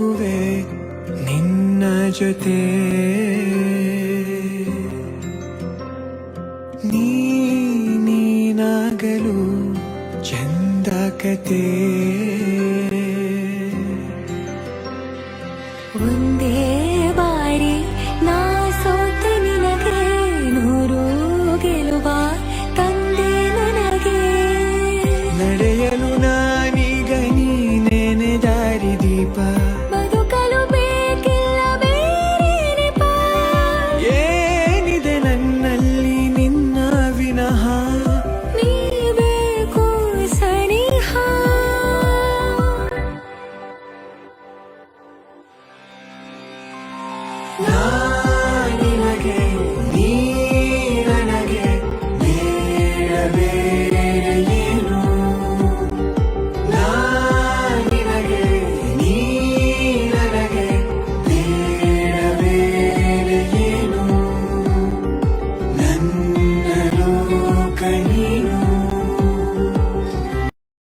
ಹೋಗುವೆ ನಿನ್ನ ಜೊತೆ ನೀನಾಗಲು ಚಂದ ಕತೆ ಒಂದೇ ಬಾರಿ ನಾ ಸೋತ ನಿನಗೆ ನೂರು ಗೆಲುವ ತಂದೆ ನನಗೆ ನಡೆಯಲು ನಾನೀಗ ನೀನೇನೆ ದಾರಿ ದೀಪ ಬದುಕಲು ಬೇಕಿಲ್ಲ ಬೇರೆ ನೆಪ ಏನಿದೆ ನನ್ನಲ್ಲಿ ನಿನ್ನ ವಿನಃ ನೀ ಬೇಕು ಸನಿಹ ನಾ